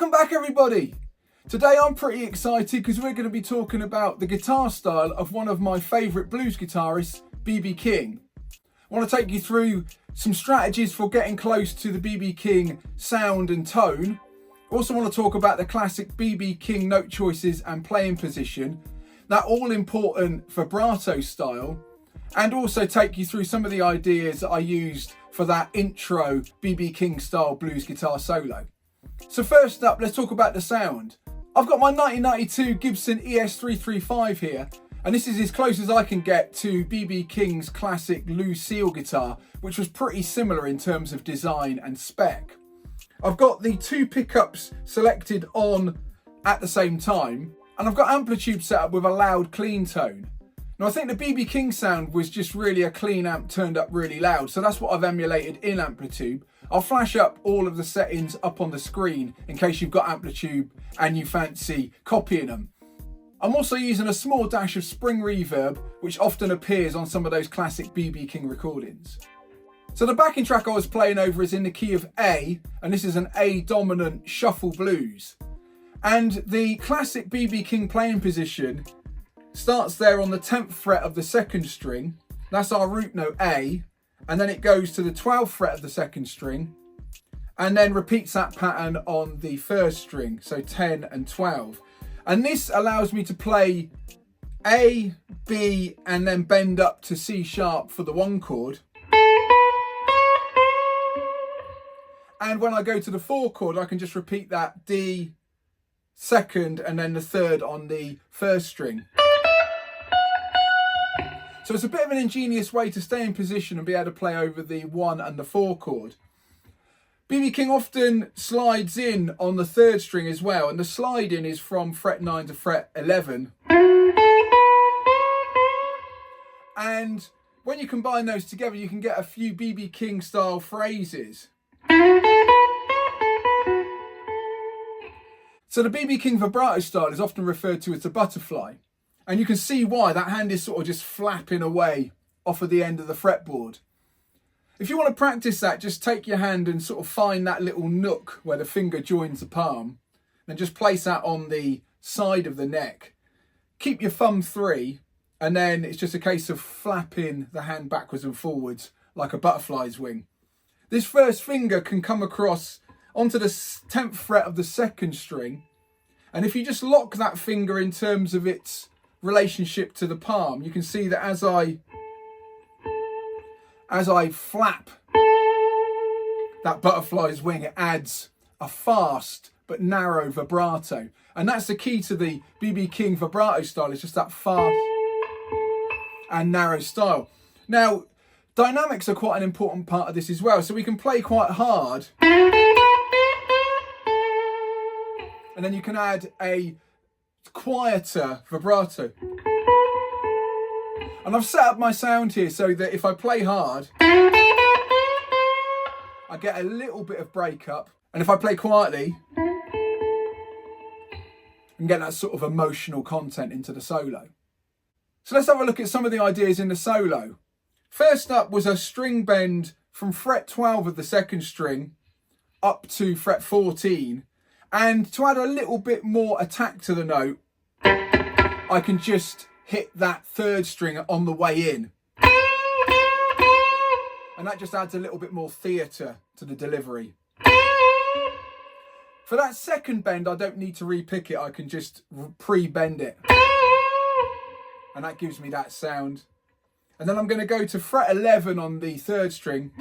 Welcome back everybody. Today I'm pretty excited because we're going to be talking about the guitar style of one of my favourite blues guitarists, B.B King. I want to take you through some strategies for getting close to the B.B King sound and tone. I also want to talk about the classic B.B King note choices and playing position, that all important vibrato style, and also take you through some of the ideas that I used for that intro B.B King style blues guitar solo. So first up, let's talk about the sound. I've got my 1992 Gibson ES335 here, and this is as close as I can get to B.B King's classic Lucille guitar, which was pretty similar in terms of design and spec. I've got the two pickups selected on at the same time, and I've got amplitude set up with a loud clean tone. Now I think the B.B King sound was just really a clean amp turned up really loud, so that's what I've emulated in amplitude. I'll flash up all of the settings up on the screen in case you've got amplitude and you fancy copying them. I'm also using a small dash of spring reverb, which often appears on some of those classic B.B King recordings. So the backing track I was playing over is in the key of A, and this is an A dominant shuffle blues. And the classic B.B King playing position starts there on the 10th fret of the second string. That's our root note A. And then it goes to the 12th fret of the second string and then repeats that pattern on the first string, so 10 and 12. And this allows me to play A, B, and then bend up to C sharp for the one chord. And when I go to the 4 chord, I can just repeat that D second and then the third on the first string. So it's a bit of an ingenious way to stay in position and be able to play over the 1 and the 4 chord. B.B King often slides in on the third string as well, and the slide in is from fret 9 to fret 11. And when you combine those together, you can get a few B.B King style phrases. So the B.B King vibrato style is often referred to as the butterfly. And you can see why. That hand is sort of just flapping away off of the end of the fretboard. If you want to practice that, just take your hand and sort of find that little nook where the finger joins the palm, and just place that on the side of the neck. Keep your thumb 3, and then it's just a case of flapping the hand backwards and forwards like a butterfly's wing. This first finger can come across onto the 10th fret of the second string, and if you just lock that finger in terms of its relationship to the palm, you can see that as I flap that butterfly's wing, it adds a fast but narrow vibrato. And that's the key to the B.B King vibrato style, it's just that fast and narrow style. Now, dynamics are quite an important part of this as well, so we can play quite hard, and then you can add a quieter vibrato. And I've set up my sound here so that if I play hard, I get a little bit of breakup, and if I play quietly, I can get that sort of emotional content into the solo. So let's have a look at some of the ideas in the solo. First up was a string bend from fret 12 of the second string up to fret 14. And to add a little bit more attack to the note, I can just hit that third string on the way in. And that just adds a little bit more theatre to the delivery. For that second bend, I don't need to re-pick it, I can just pre-bend it. And that gives me that sound. And then I'm going to go to fret 11 on the third string,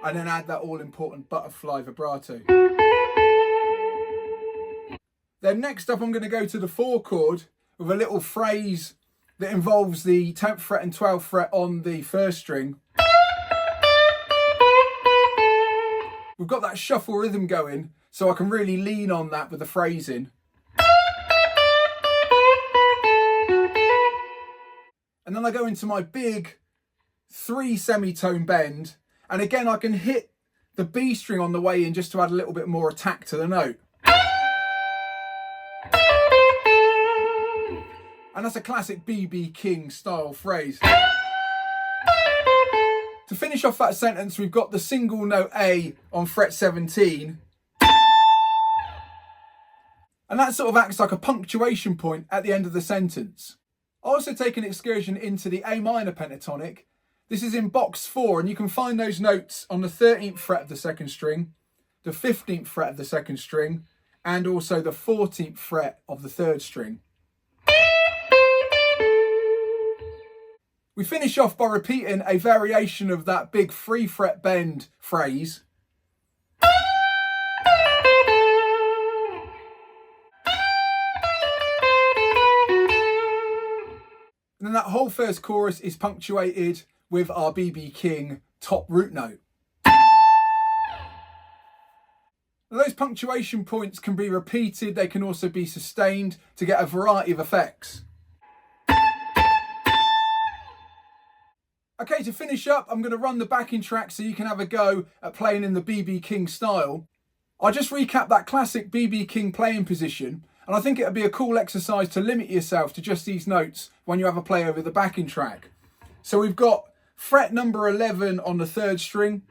and then add that all-important butterfly vibrato. Then next up, I'm going to go to the 4 chord with a little phrase that involves the 10th fret and 12th fret on the first string. We've got that shuffle rhythm going, so I can really lean on that with the phrasing. And then I go into my big 3 semitone bend, and again I can hit the B string on the way in just to add a little bit more attack to the note. And that's a classic B.B King style phrase. To finish off that sentence, we've got the single note A on fret 17, and And that sort of acts like a punctuation point at the end of the sentence. I also take an excursion into the A minor pentatonic. This is in box 4, and you can find those notes on the 13th fret of the second string, the 15th fret of the second string, and also the 14th fret of the third string. We finish off by repeating a variation of that big 3 fret bend phrase. And then that whole first chorus is punctuated with our B.B King top root note. Now, those punctuation points can be repeated, they can also be sustained to get a variety of effects. Okay, to finish up, I'm going to run the backing track so you can have a go at playing in the B.B King style. I just recapped that classic B.B King playing position, and I think it would be a cool exercise to limit yourself to just these notes when you have a play over the backing track. So we've got fret number 11 on the third string,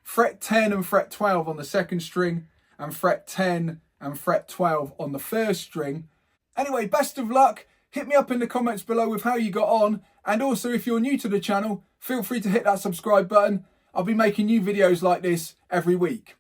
fret 10 and fret 12 on the second string, and fret 10 and fret 12 on the first string. Anyway, best of luck. Hit me up in the comments below with how you got on, and also if you're new to the channel, feel free to hit that subscribe button. I'll be making new videos like this every week.